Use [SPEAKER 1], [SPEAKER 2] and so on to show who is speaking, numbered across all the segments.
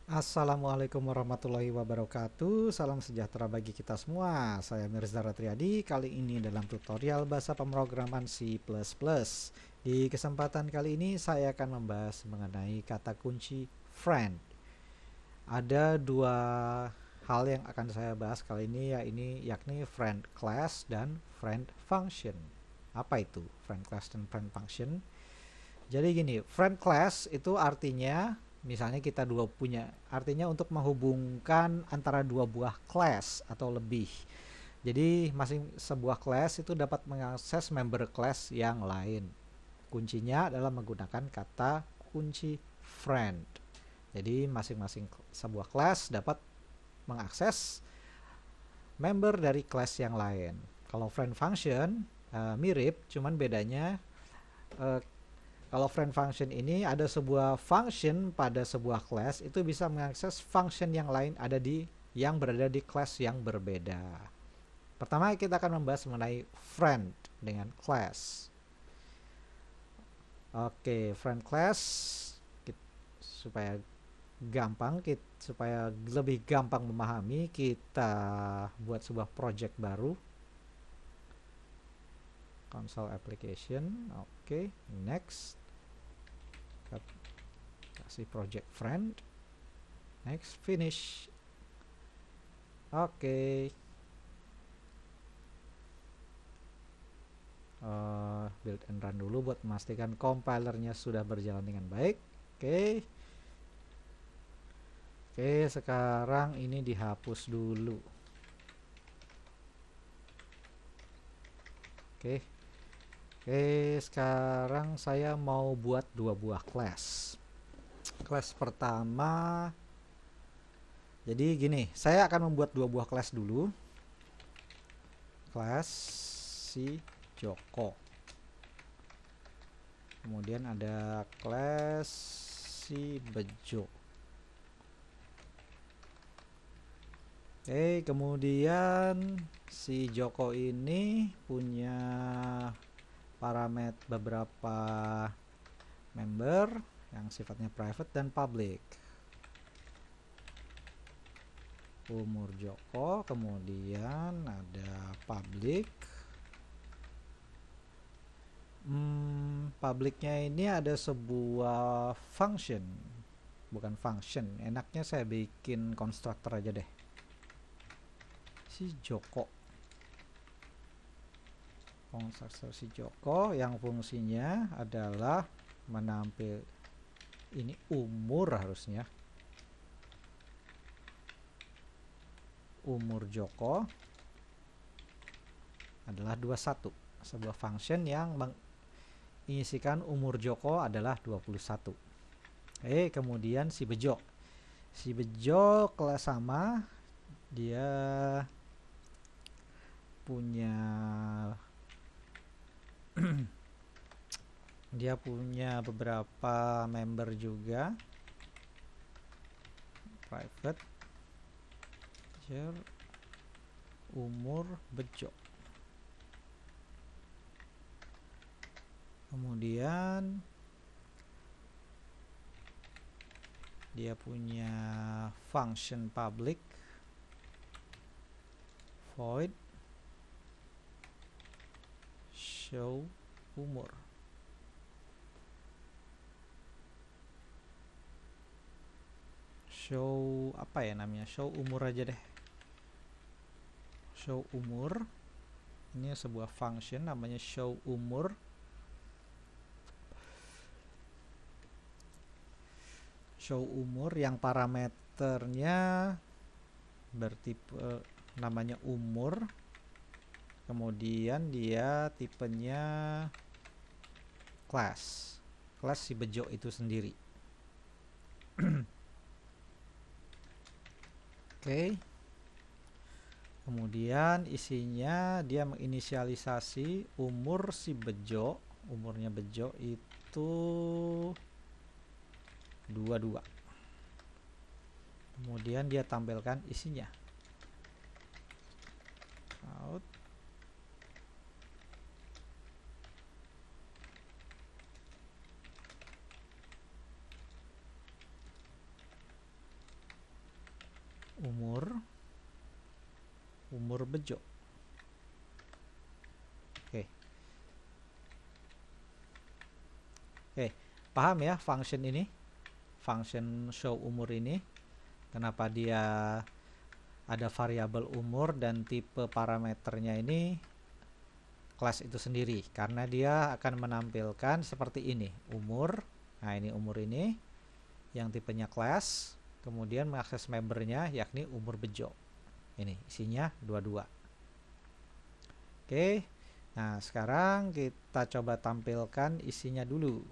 [SPEAKER 1] Assalamualaikum warahmatullahi wabarakatuh. Salam sejahtera bagi kita semua. Saya Mirza Ratriadi. Kali ini dalam tutorial bahasa pemrograman C++. Di kesempatan kali ini saya akan membahas mengenai kata kunci friend. Ada dua hal yang akan saya bahas kali ini, yakni friend class dan friend function. Apa itu friend class dan friend function? Jadi gini, friend class itu artinya misalnya kita artinya untuk menghubungkan antara dua buah class atau lebih. Jadi sebuah class itu dapat mengakses member class yang lain. Kuncinya adalah menggunakan kata kunci friend. Jadi masing-masing sebuah class dapat mengakses member dari class yang lain. Kalau friend function mirip, cuman bedanya kalau friend function ini ada sebuah function pada sebuah class itu bisa mengakses function yang lain yang berada di class yang berbeda. Pertama kita akan membahas mengenai friend dengan class. Oke, friend class supaya lebih gampang memahami, kita buat sebuah project baru. Console application. Oke, next. Kasih project friend. Next, finish. Oke. Build and run dulu buat memastikan compilernya sudah berjalan dengan baik. Oke. Oke, sekarang ini dihapus dulu. Oke. Oke, sekarang saya mau buat dua buah class. Class pertama, jadi gini, saya akan membuat dua buah class dulu. Class si Joko. Kemudian ada class si Bejo. Oke, kemudian si Joko ini punya parameter beberapa member yang sifatnya private dan public. Umur Joko, kemudian ada public. Publicnya ini ada sebuah function, bukan function. Enaknya saya bikin constructor aja deh. Si Joko. Constructor si Joko yang fungsinya adalah menampil ini umur harusnya. Umur Joko adalah 21. Sebuah function yang mengisikan umur Joko adalah 21. Kemudian si Bejo. Si Bejo kelas sama, dia punya beberapa member juga, private, umur Bejo. Kemudian dia punya function public, void show umur. Show apa ya namanya? Show umur aja deh. Show umur. Ini sebuah function namanya show umur. Show umur yang parameternya bertipe namanya umur. Kemudian dia tipenya class si Bejo itu sendiri. Oke. Kemudian isinya dia menginisialisasi umur si Bejo. Umurnya Bejo itu 22. Kemudian dia tampilkan isinya. Out. umur Bejo. Oke, paham ya function show umur ini, kenapa dia ada variabel umur dan tipe parameternya ini kelas itu sendiri, karena dia akan menampilkan seperti ini, umur. Nah, ini umur ini yang tipenya class, kemudian mengakses membernya yakni umur Bejo. Ini isinya 22. Oke, nah sekarang kita coba tampilkan isinya dulu.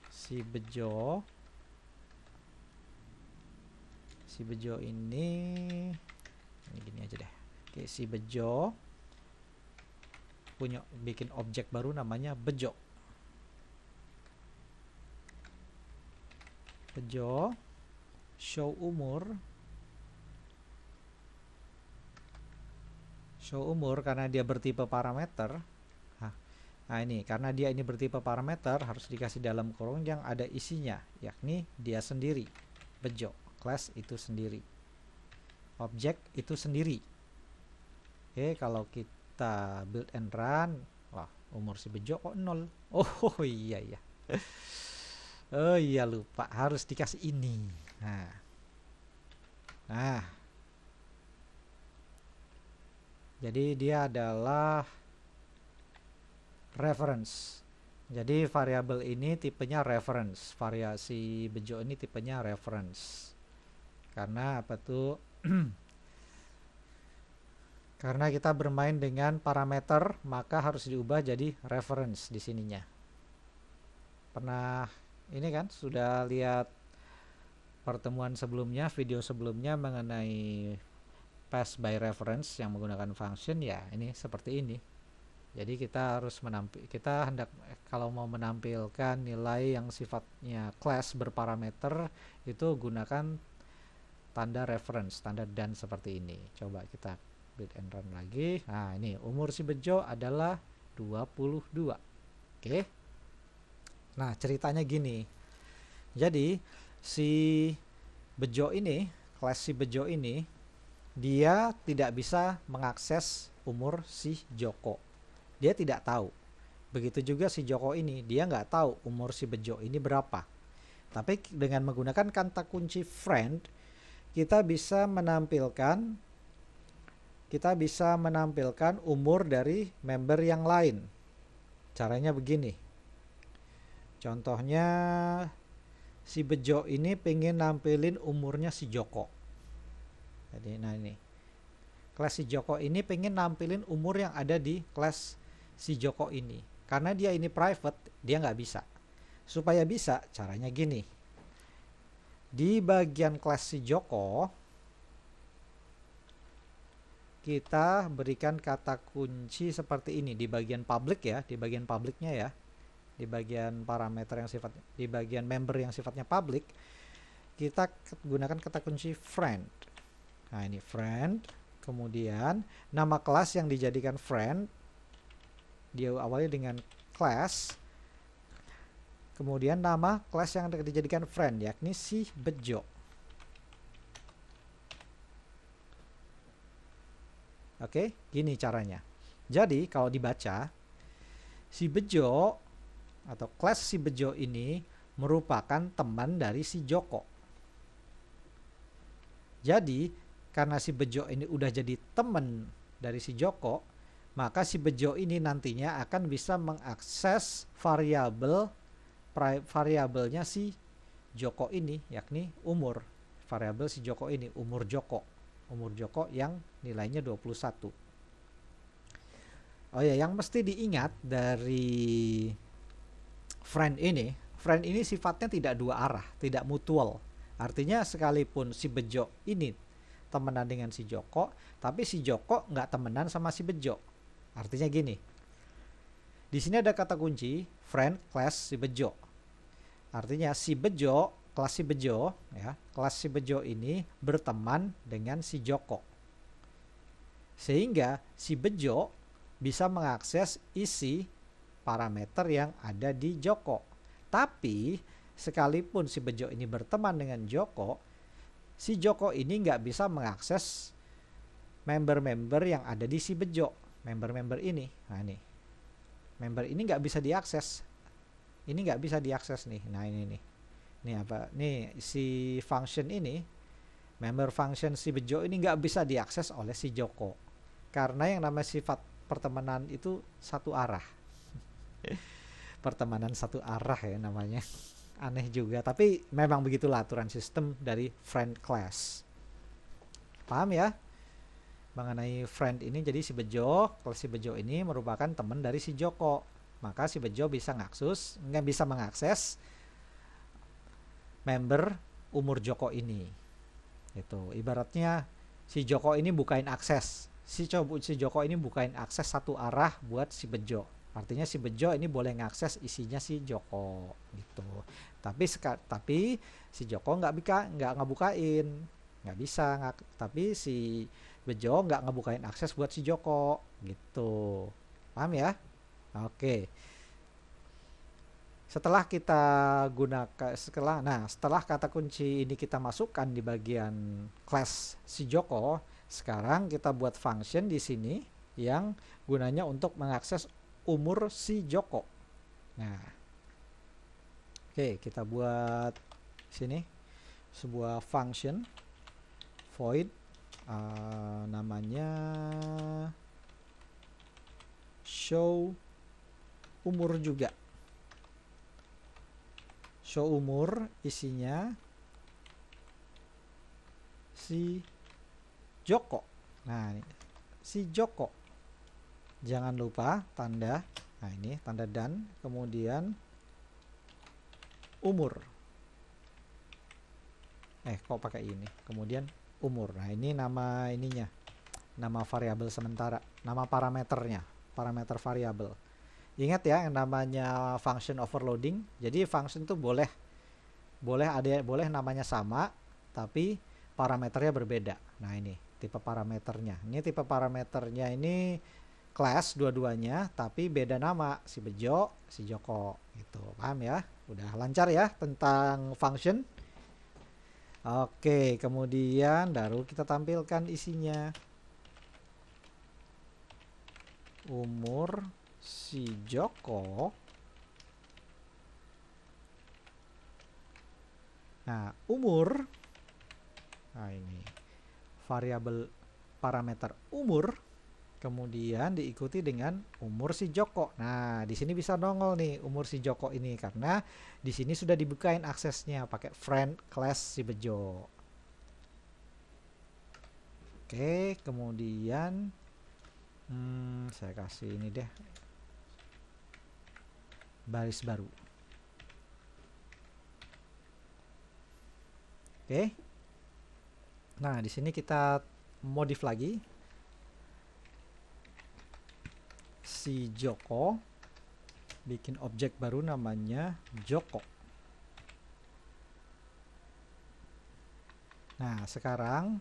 [SPEAKER 1] Si Bejo ini gini aja deh. Oke, si Bejo bikin objek baru namanya Bejo show umur karena dia bertipe parameter. Nah, ini karena dia ini bertipe parameter harus dikasih dalam kurung yang ada isinya, yakni dia sendiri, Bejo, class itu sendiri, objek itu sendiri. Oke, kalau kita build and run, wah, umur si Bejo kok 0. Oh iya. Oh iya, lupa harus dikasih ini. Nah, jadi dia adalah reference. Jadi variabel ini tipenya reference. Variasi Bejo ini tipenya reference. Karena apa tuh? Karena kita bermain dengan parameter, maka harus diubah jadi reference di sininya. Pernah ini kan sudah lihat pertemuan sebelumnya, video sebelumnya mengenai pass by reference yang menggunakan function, ya ini seperti ini. Jadi kita harus kalau mau menampilkan nilai yang sifatnya class berparameter itu gunakan tanda reference, tanda dan seperti ini. Coba kita build and run lagi. Nah, ini umur si Bejo adalah 22. Oke. Nah, ceritanya gini. Jadi si Bejo ini, kelas si Bejo ini, dia tidak bisa mengakses umur si Joko. Dia tidak tahu. Begitu juga si Joko ini, dia nggak tahu umur si Bejo ini berapa. Tapi dengan menggunakan kata kunci friend, kita bisa menampilkan umur dari member yang lain. Caranya begini. Contohnya si Bejo ini pengen nampilin umurnya si Joko. Jadi nah ini. Kelas si Joko ini pengen nampilin umur yang ada di kelas si Joko ini. Karena dia ini private, dia nggak bisa. Supaya bisa, caranya gini. Di bagian kelas si Joko, kita berikan kata kunci seperti ini di bagian public ya, di bagian publicnya ya, di bagian parameter yang sifatnya, di bagian member yang sifatnya public, kita gunakan kata kunci friend. Nah, ini friend, kemudian nama kelas yang dijadikan friend dia awalnya dengan class, kemudian nama kelas yang dijadikan friend yakni si Bejo. Oke, gini caranya. Jadi kalau dibaca, si Bejo atau kelas si Bejo ini merupakan teman dari si Joko. Jadi karena si Bejo ini udah jadi teman dari si Joko, maka si Bejo ini nantinya akan bisa mengakses variabelnya si Joko ini, yakni umur. Variabel si Joko ini, umur Joko yang nilainya 21. Oh ya, yang mesti diingat dari friend ini sifatnya tidak dua arah, tidak mutual. Artinya sekalipun si Bejo ini temenan dengan si Joko, tapi si Joko nggak temenan sama si Bejo. Artinya gini, di sini ada kata kunci friend class si Bejo. Artinya si Bejo, kelas si Bejo, ya, kelas si Bejo ini berteman dengan si Joko, sehingga si Bejo bisa mengakses isi parameter yang ada di Joko. Tapi sekalipun si Bejo ini berteman dengan Joko, si Joko ini nggak bisa mengakses member-member yang ada di si Bejo. Member-member ini, nah ini, member ini nggak bisa diakses. Ini nggak bisa diakses nih. Nah ini nih, ini apa? Nih si function ini, member function si Bejo ini nggak bisa diakses oleh si Joko. Karena yang namanya sifat pertemanan itu satu arah. Pertemanan satu arah ya namanya. Aneh juga, tapi memang begitulah aturan sistem dari friend class. Paham ya? Mengenai friend ini, jadi si Bejo, kalau si Bejo ini merupakan teman dari si Joko, maka si Bejo bisa nggak bisa mengakses member umur Joko ini. Itu ibaratnya si Joko ini bukain akses, si Joko ini bukain akses satu arah buat si Bejo. Artinya si Bejo ini boleh ngakses isinya si Joko gitu. Tapi si Joko nggak ngebukain, nggak bisa. Tapi si Bejo nggak ngebukain akses buat si Joko gitu. Paham ya? Oke. Setelah kita gunakan setelah kata kunci ini kita masukkan di bagian class si Joko, sekarang kita buat function di sini yang gunanya untuk mengakses umur si Joko. Nah, oke, kita buat sini sebuah function void namanya show umur juga. Show umur isinya si Joko. Nah, ini si Joko. Jangan lupa tanda. Nah, ini tanda dan kemudian umur. Kok pakai ini? Kemudian umur. Nah, ini nama ininya. Nama variabel sementara, nama parameternya, parameter variabel. Ingat ya, yang namanya function overloading. Jadi function itu boleh namanya sama, tapi parameternya berbeda. Nah, ini tipe parameternya. Ini tipe parameternya ini class dua-duanya, tapi beda nama, si Bejo, si Joko. Gitu. Paham ya? Udah lancar ya tentang function. Oke, kemudian baru kita tampilkan isinya. Umur si Joko. Nah, umur. Nah, ini variabel parameter umur. Kemudian diikuti dengan umur si Joko. Nah, di sini bisa nongol nih umur si Joko ini karena di sini sudah dibukain aksesnya pakai friend class si Bejo. Oke, kemudian saya kasih ini deh, baris baru. Oke. Nah, di sini kita modif lagi. Si Joko, bikin objek baru namanya Joko. Nah, sekarang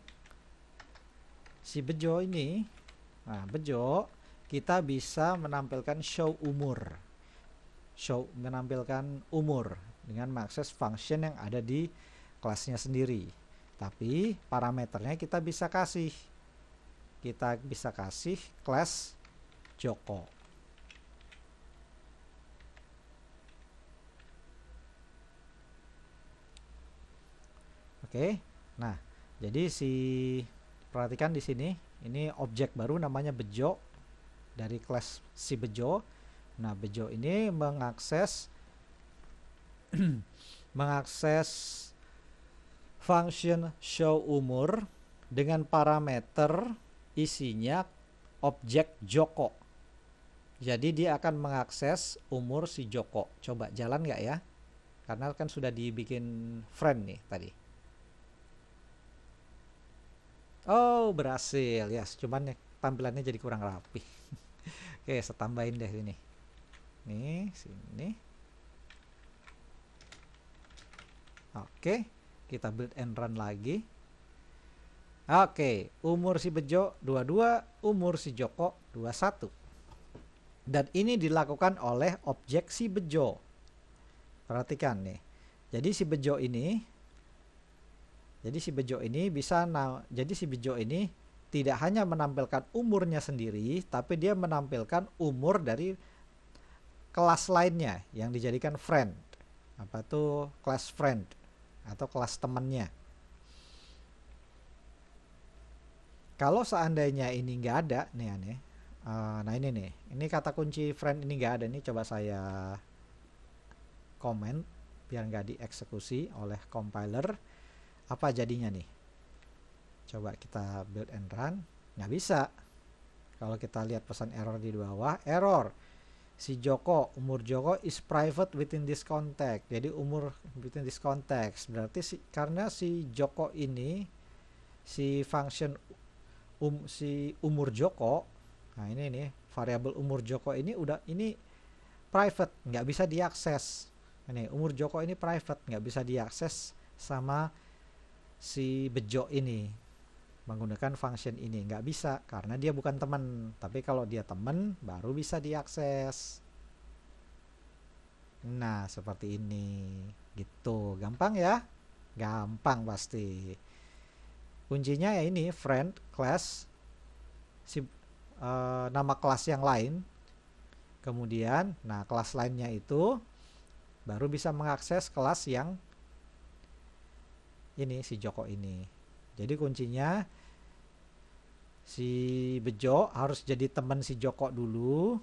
[SPEAKER 1] si Bejo ini, Bejo kita bisa menampilkan show umur. Menampilkan umur dengan mengakses function yang ada di kelasnya sendiri. Tapi parameternya kita bisa kasih class Joko. Oke. Nah, jadi perhatikan di sini, ini objek baru namanya Bejo dari kelas si Bejo. Nah, Bejo ini mengakses function show umur dengan parameter isinya objek Joko. Jadi dia akan mengakses umur si Joko. Coba jalan nggak ya? Karena kan sudah dibikin friend nih tadi. Oh, berhasil ya. Cuman tampilannya jadi kurang rapi. Oke, saya tambahin deh ini. Nih, sini. Oke, kita build and run lagi. Oke, umur si Bejo 22, umur si Joko 21. Dan ini dilakukan oleh objek si Bejo. Perhatikan nih. Jadi si Bejo ini Jadi si Bejo ini jadi si Bejo ini tidak hanya menampilkan umurnya sendiri, tapi dia menampilkan umur dari kelas lainnya yang dijadikan friend. Apa tuh kelas friend atau kelas temannya. Kalau seandainya ini nggak ada nih aneh. Nah ini nih, ini kata kunci friend ini nggak ada nih. Coba saya komen biar nggak dieksekusi oleh compiler. Apa jadinya nih? Coba kita build and run. Nggak bisa. Kalau kita lihat pesan error di bawah, error. Si Joko, umur Joko is private within this context. Jadi umur within this context berarti karena si Joko ini si function si umur Joko, nah ini nih variabel umur Joko ini private, nggak bisa diakses. Ini umur Joko ini private, nggak bisa diakses sama si Bejo ini menggunakan function ini, nggak bisa karena dia bukan teman. Tapi kalau dia teman baru bisa diakses. Nah seperti ini gitu, gampang ya, gampang pasti. Kuncinya ya ini friend class nama kelas yang lain, kemudian nah kelas lainnya itu baru bisa mengakses kelas yang ini si Joko ini. Jadi kuncinya si Bejo harus jadi teman si Joko dulu,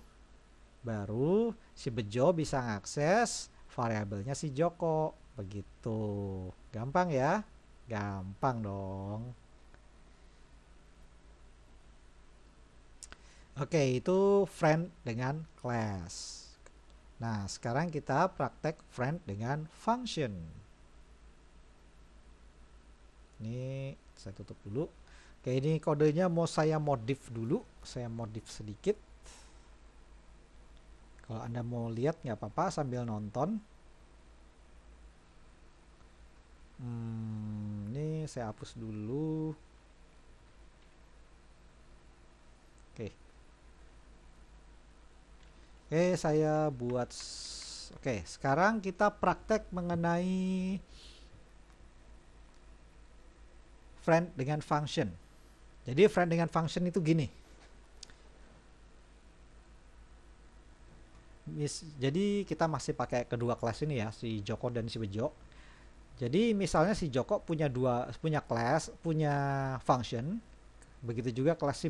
[SPEAKER 1] baru si Bejo bisa mengakses variabelnya si Joko. Begitu, gampang ya. Gampang dong. Oke, itu friend dengan class. Nah, sekarang kita praktek friend dengan function. Ini saya tutup dulu. Oke, ini kodenya mau saya modif dulu. Saya modif sedikit. Kalau Anda mau lihat nggak apa-apa sambil nonton. Ini saya hapus dulu. Oke, saya buat. Oke, sekarang kita praktek mengenai friend dengan function. Jadi friend dengan function itu gini. Jadi kita masih pakai kedua kelas ini ya, si Joko dan si Bejo. Jadi misalnya si Joko punya class, punya function. Begitu juga kelas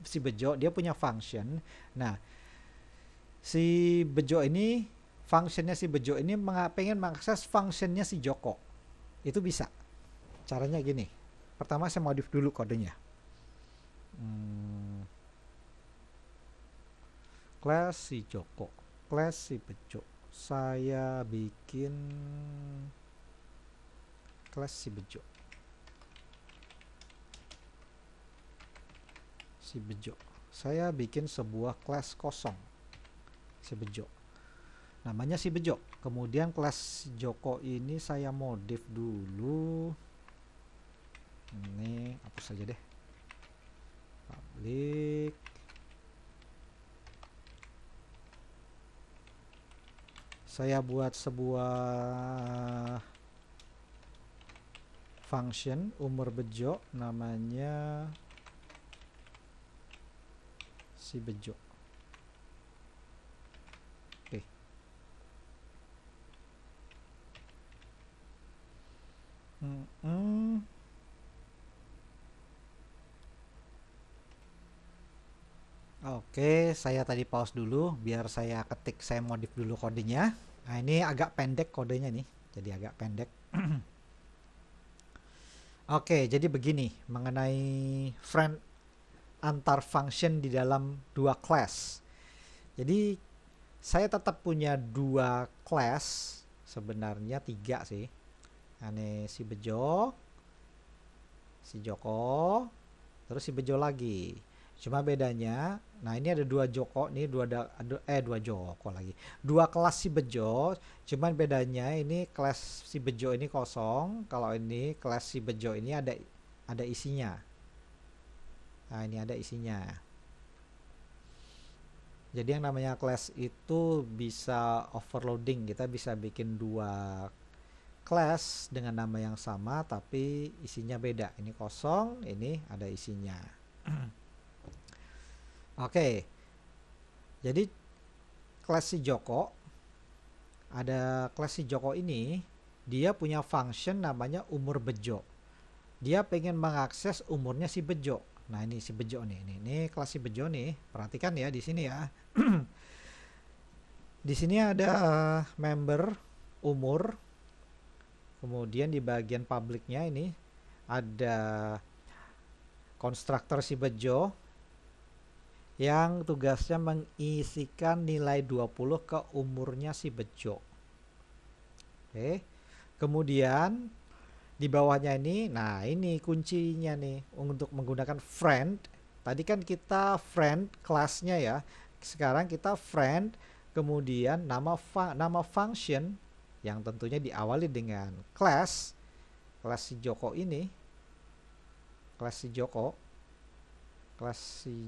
[SPEAKER 1] si Bejo dia punya function. Nah, si Bejo ini functionnya si Bejo ini pengen mengakses functionnya si Joko. Itu bisa. Caranya gini. Pertama saya modif dulu kodenya. Class si Joko, class si Bejo. Saya bikin class si Bejo. Si Bejo. Saya bikin sebuah class kosong. Si Bejo. Namanya si Bejo. Kemudian kelas Joko ini saya modif dulu. Ini hapus saja deh. Public. Saya buat sebuah function umur Bejo namanya si Bejo. Oke. Oke, saya tadi pause dulu biar saya modif dulu kodenya. Nah, ini agak pendek kodenya nih. Jadi agak pendek. Oke, jadi begini mengenai friend antar function di dalam dua class. Jadi saya tetap punya dua class, sebenarnya 3 sih. Ini si Bejo, si Joko, terus si Bejo lagi. Cuma bedanya, nah ini ada 2 Joko nih, 2 Joko lagi. 2 kelas si Bejo, cuman bedanya ini kelas si Bejo ini kosong, kalau ini kelas si Bejo ini ada isinya. Nah, ini ada isinya. Jadi yang namanya class itu bisa overloading, kita bisa bikin 2 class dengan nama yang sama tapi isinya beda. Ini kosong, ini ada isinya. Oke. Jadi kelas si Joko, ada kelas si Joko ini, dia punya function namanya umur bejo. Dia pengen mengakses umurnya si bejo. Nah, ini si bejo nih. Ini kelas si bejo nih. Perhatikan ya di sini ya. Di sini ada member umur. Kemudian di bagian publiknya ini ada konstruktor si bejo yang tugasnya mengisikan nilai 20 ke umurnya si bejo. Oke. Kemudian di bawahnya ini, nah ini kuncinya nih untuk menggunakan friend. Tadi kan kita friend kelasnya ya. Sekarang kita friend, kemudian nama function yang tentunya diawali dengan kelas si Joko ini. Kelas si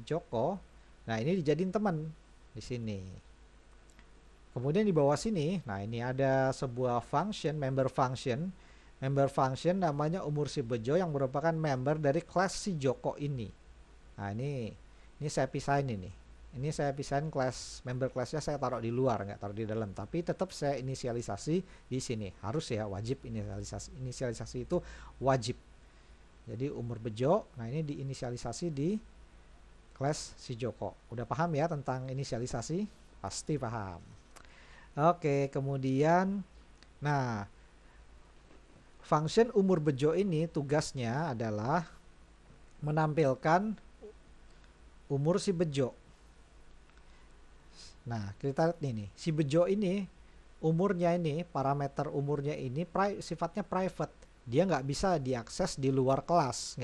[SPEAKER 1] Joko. Nah, ini dijadiin teman di sini. Kemudian di bawah sini, nah ini ada sebuah function, member function. Member function namanya umur si bejo yang merupakan member dari kelas si Joko ini. Nah, ini saya pisahin ini. Ini saya pisahin kelas, member kelasnya saya taruh di luar, nggak taruh di dalam. Tapi tetap saya inisialisasi di sini. Harus ya, wajib inisialisasi. Inisialisasi itu wajib. Jadi umur bejo, nah ini diinisialisasi di kelas si Joko. Udah paham ya tentang inisialisasi? Pasti paham. Oke, kemudian, nah, function umur bejo ini tugasnya adalah menampilkan umur si bejo. Nah, kita lihat nih, si bejo ini umurnya ini, parameter umurnya ini sifatnya private. Dia nggak bisa diakses di luar kelas,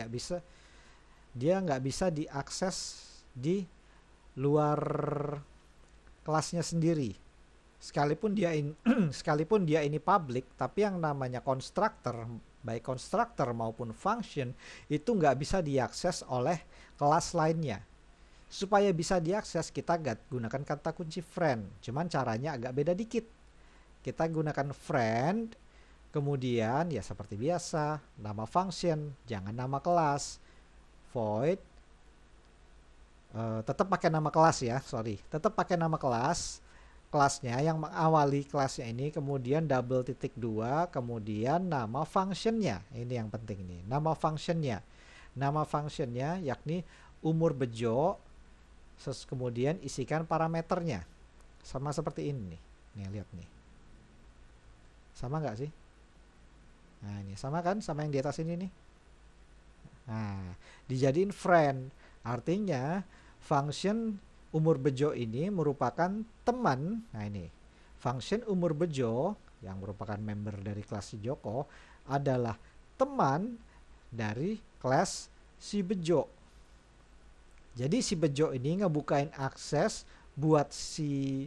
[SPEAKER 1] dia nggak bisa diakses di luar kelasnya sendiri. Sekalipun dia ini public, tapi yang namanya constructor, baik constructor maupun function, itu nggak bisa diakses oleh kelas lainnya. Supaya bisa diakses, kita gunakan kata kunci friend. Cuman caranya agak beda dikit. Kita gunakan friend, kemudian ya seperti biasa, nama function, jangan nama kelas. Void, tetap pakai nama kelas ya, tetap pakai nama kelasnya yang mengawali kelasnya ini, kemudian double titik 2, kemudian nama functionnya. Ini yang penting nih, nama functionnya yakni umur bejo, kemudian isikan parameternya sama seperti ini nih, lihat nih, sama nggak sih? Nah, ini sama kan sama yang di atas ini nih. Nah, dijadiin friend, artinya function umur bejo ini merupakan teman. Nah, ini function umur bejo yang merupakan member dari kelas si Joko adalah teman dari kelas si bejo. Jadi si bejo ini ngebukain akses buat si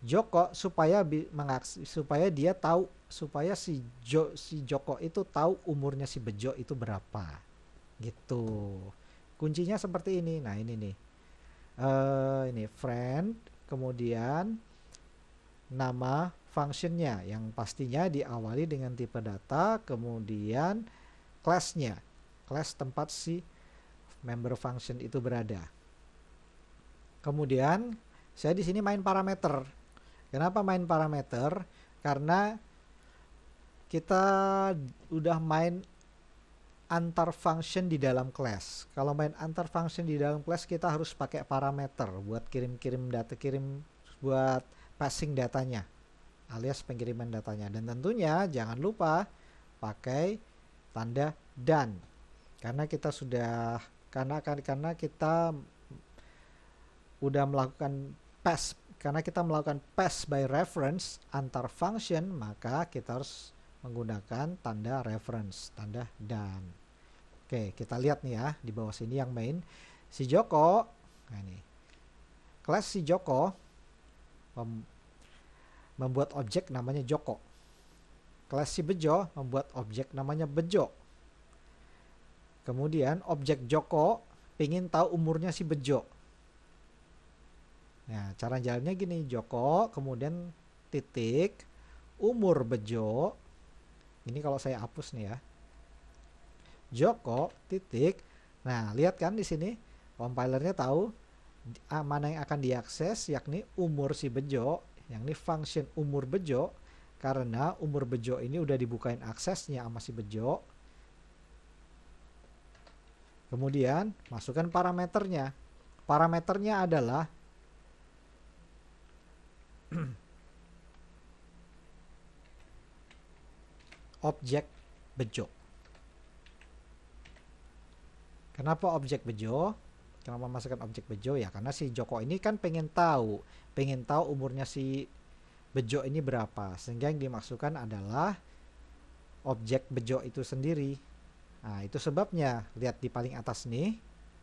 [SPEAKER 1] Joko supaya dia tahu, supaya si Joko itu tahu umurnya si bejo itu berapa. Gitu. Kuncinya seperti ini. Nah, ini nih. Ini friend, kemudian nama functionnya yang pastinya diawali dengan tipe data, kemudian kelasnya, kelas tempat si member function itu berada. Kemudian saya di sini main parameter. Kenapa main parameter? Karena kita udah main antar function di dalam kelas. Kalau main antar function di dalam kelas, kita harus pakai parameter buat kirim data, buat passing datanya, alias pengiriman datanya. Dan tentunya jangan lupa pakai tanda dan. Karena kita udah melakukan pass, karena kita melakukan pass by reference antar function, maka kita harus menggunakan tanda reference, tanda dan. Oke, kita lihat nih ya di bawah sini yang main si Joko. Nah, ini kelas si Joko membuat objek namanya Joko. Kelas si Bejo membuat objek namanya Bejo. Kemudian objek Joko pingin tahu umurnya si Bejo. Nah, cara jalannya gini, Joko, kemudian titik, umur Bejo, Ini kalau saya hapus nih ya. Joko titik. Nah, lihat kan di sini compilernya tahu mana yang akan diakses, yakni umur si Bejo, yakni function umur Bejo, karena umur Bejo ini udah dibukain aksesnya sama si Bejo. Kemudian masukkan parameternya. Parameternya adalah objek Bejo. Kenapa objek Bejo? Kenapa masukkan objek Bejo? Ya karena si Joko ini kan pengen tahu umurnya si Bejo ini berapa, sehingga yang dimaksudkan adalah objek Bejo itu sendiri. Nah, itu sebabnya lihat di paling atas nih.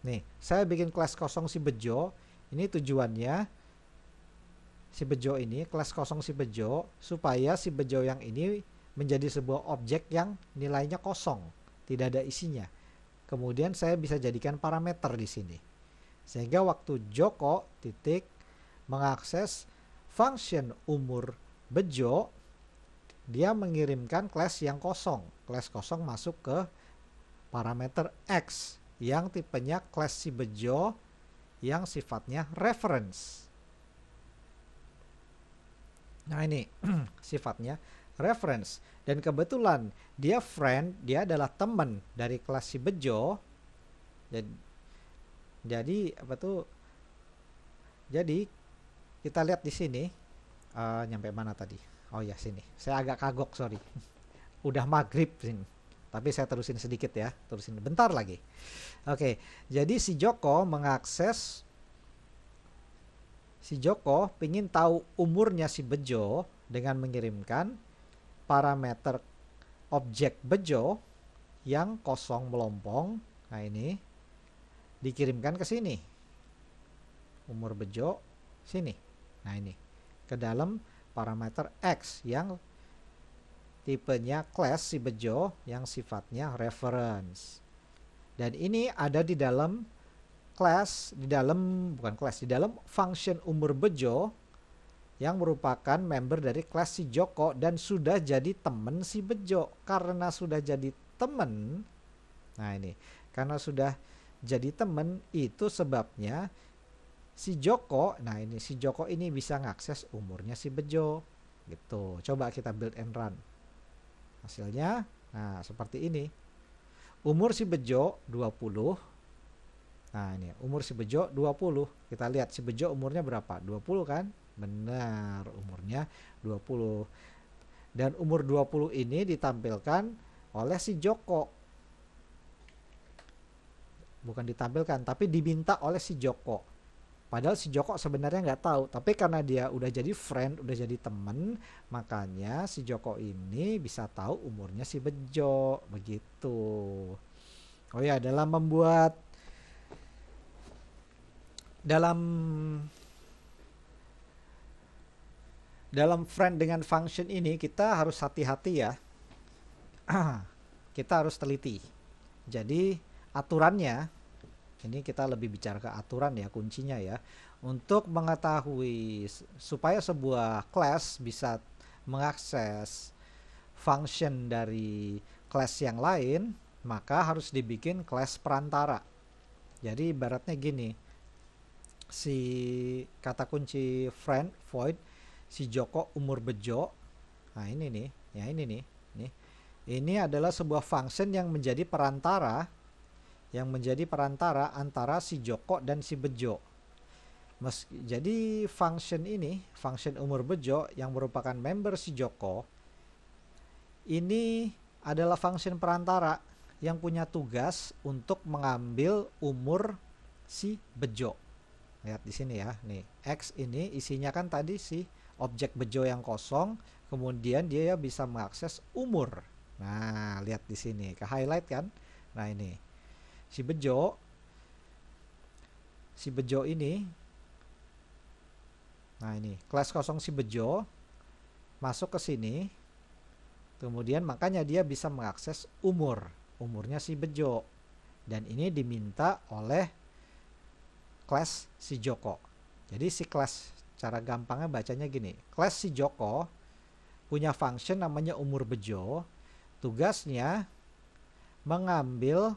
[SPEAKER 1] Nih, saya bikin kelas kosong si Bejo. Ini tujuannya si Bejo ini, kelas kosong si Bejo, supaya si Bejo yang ini menjadi sebuah objek yang nilainya kosong, tidak ada isinya. Kemudian saya bisa jadikan parameter di sini. Sehingga waktu Joko titik mengakses function umur Bejo, dia mengirimkan class yang kosong. Class kosong masuk ke parameter X yang tipenya class si Bejo yang sifatnya reference. Nah ini sifatnya reference, dan kebetulan dia friend, dia adalah teman dari kelas si Bejo. Jadi apa tuh? Jadi kita lihat di sini nyampe mana tadi? Oh ya sini. Saya agak kagok, sorry. Udah maghrib sini. Tapi saya terusin sedikit ya, terusin bentar lagi. Oke, jadi si Joko mengakses, si Joko pingin tahu umurnya si Bejo dengan mengirimkan parameter objek Bejo yang kosong melompong. Nah ini dikirimkan ke sini, umur Bejo sini. Nah ini ke dalam parameter X yang tipenya class si Bejo yang sifatnya reference. Dan ini ada di dalam class, di dalam function umur Bejo yang merupakan member dari kelas si Joko dan sudah jadi temen si Bejo. Karena sudah jadi temen, nah ini karena sudah jadi temen, itu sebabnya si Joko, nah ini si Joko ini bisa ngakses umurnya si Bejo gitu. Coba kita build and run hasilnya. Nah seperti ini, umur si Bejo 20. Nah ini umur si Bejo 20. Kita lihat si Bejo umurnya berapa? 20 kan? Benar, umurnya 20. Dan umur 20 ini ditampilkan oleh si Joko. Bukan ditampilkan, tapi diminta oleh si Joko. Padahal si Joko sebenarnya nggak tahu. Tapi karena dia udah jadi friend, udah jadi temen, makanya si Joko ini bisa tahu umurnya si Bejo. Begitu. Oh ya, dalam friend dengan function ini kita harus hati-hati ya. Kita harus teliti. Jadi aturannya, ini kita lebih bicara ke aturan ya, kuncinya ya. Untuk mengetahui supaya sebuah class bisa mengakses function dari class yang lain, maka harus dibikin class perantara. Jadi ibaratnya gini, si kata kunci friend void si Joko umur Bejo. Nah ini nih, ya ini nih. Ini adalah sebuah function yang menjadi perantara, antara si Joko dan si Bejo. Jadi function ini, function umur Bejo yang merupakan member si Joko, ini adalah function perantara yang punya tugas untuk mengambil umur si Bejo. Lihat di sini ya, nih X ini isinya kan tadi si objek Bejo yang kosong, kemudian dia bisa mengakses umur. Nah, lihat di sini, ke highlight kan? Nah, ini si Bejo ini. Nah, ini kelas kosong si Bejo masuk ke sini. Kemudian makanya dia bisa mengakses umurnya si Bejo. Dan ini diminta oleh kelas si Joko. Jadi si kelas, cara gampangnya bacanya gini, kelas si Joko punya function namanya umur Bejo, tugasnya mengambil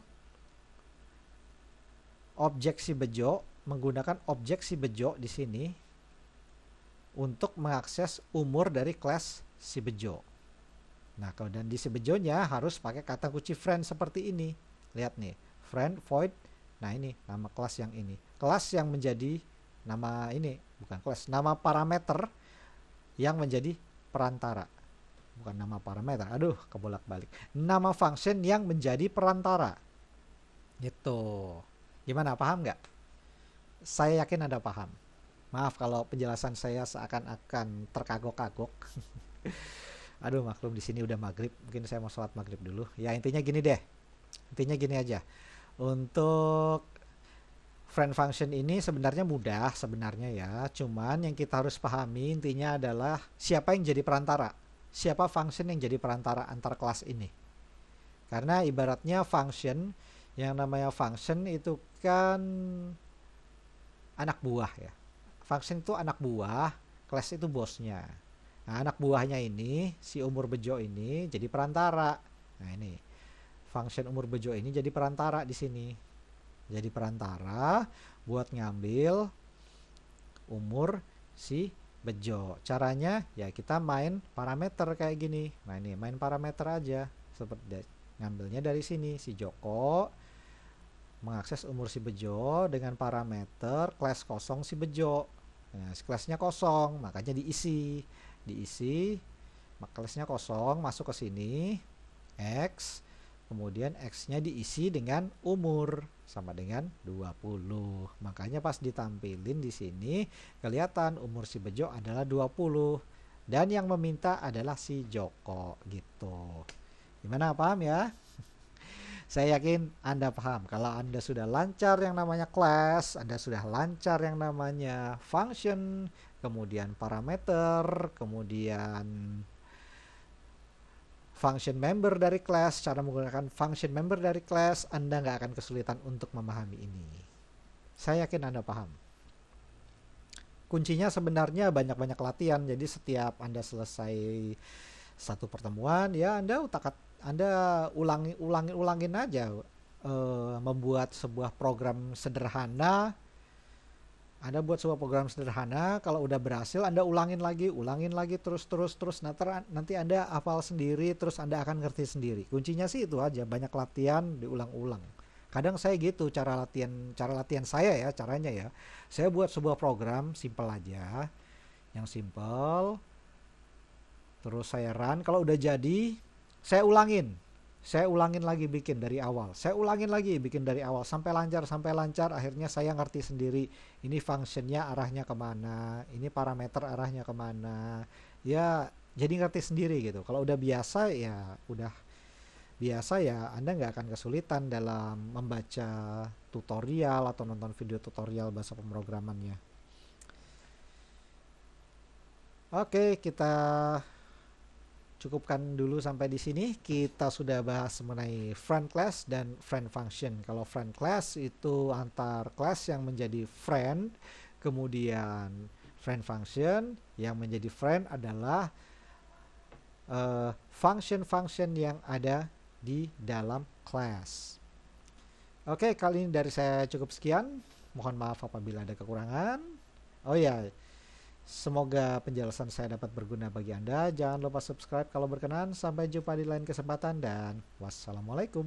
[SPEAKER 1] objek si bejo, menggunakan objek si bejo di sini untuk mengakses umur dari kelas si bejo. Nah, kemudian di si bejonya harus pakai kata kunci friend seperti ini. Lihat nih, friend void. Nah, ini nama kelas yang ini. Kelas yang menjadi nama ini, bukan kelas, nama parameter yang menjadi perantara. Bukan nama parameter. Aduh, kebolak-balik. Nama function yang menjadi perantara. Gitu. Gimana, paham nggak? Saya yakin Anda paham. Maaf kalau penjelasan saya seakan-akan terkagok-kagok. Aduh, maklum di sini udah maghrib. Mungkin saya mau sholat maghrib dulu. Ya, intinya gini deh. Intinya gini aja. Untuk friend function ini sebenarnya mudah sebenarnya ya. Cuman yang kita harus pahami intinya adalah siapa yang jadi perantara. Siapa function yang jadi perantara antar kelas ini. Karena ibaratnya function, yang namanya function itu kan anak buah ya. Function itu anak buah, kelas itu bosnya. Nah, anak buahnya ini, si umur bejo ini jadi perantara. Nah, ini function umur bejo ini jadi perantara di sini. Jadi perantara buat ngambil umur si bejo. Caranya ya kita main parameter kayak gini. Nah, ini main parameter aja. Seperti ngambilnya dari sini, si Joko mengakses umur si bejo dengan parameter kelas kosong si bejo. Nah, kelasnya kosong, makanya diisi, kelasnya kosong, masuk ke sini, X, kemudian X-nya diisi dengan umur, sama dengan 20. Makanya pas ditampilin di sini, kelihatan umur si bejo adalah 20. Dan yang meminta adalah si Joko, gitu. Gimana, paham ya? Saya yakin Anda paham. Kalau Anda sudah lancar yang namanya class, Anda sudah lancar yang namanya function, kemudian parameter, kemudian function member dari class, cara menggunakan function member dari class, Anda nggak akan kesulitan untuk memahami ini. Saya yakin Anda paham. Kuncinya sebenarnya banyak-banyak latihan. Jadi setiap Anda selesai satu pertemuan, ya Anda ulangin aja, membuat sebuah program sederhana. Anda buat sebuah program sederhana, kalau udah berhasil Anda ulangin lagi terus. Nanti Anda hafal sendiri, terus Anda akan ngerti sendiri. Kuncinya sih itu aja, banyak latihan, diulang-ulang. Kadang saya gitu cara latihan saya ya, caranya ya. Saya buat sebuah program simple aja, yang simple. Terus saya run, kalau udah jadi saya ulangin lagi bikin dari awal. Saya ulangin lagi bikin dari awal sampai lancar. Akhirnya saya ngerti sendiri. Ini functionnya arahnya kemana, ini parameter arahnya kemana. Ya jadi ngerti sendiri gitu. Kalau udah biasa ya Anda nggak akan kesulitan dalam membaca tutorial atau nonton video tutorial bahasa pemrogramannya. Oke, kita cukupkan dulu sampai di sini. Kita sudah bahas mengenai friend class dan friend function. Kalau friend class itu antar class yang menjadi friend, kemudian friend function yang menjadi friend adalah function-function yang ada di dalam class. Oke, kali ini dari saya cukup sekian. Mohon maaf apabila ada kekurangan. Oh ya, semoga penjelasan saya dapat berguna bagi Anda. Jangan lupa subscribe kalau berkenan. Sampai jumpa di lain kesempatan dan wassalamualaikum.